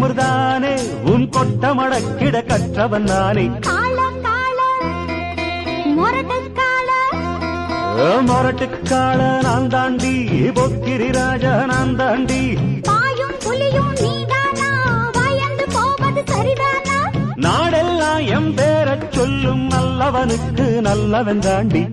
திமிர்தானே உன் கொட்ட மடக்கிட கற்றவன் நானே மொரட்டுக்கால நான் தாண்டி பொக்கிரி ராஜா நான் தாண்டி நாடெல்லாம் எம் பேரச் சொல்லும் நல்லவனுக்கு நல்லவன் தாண்டி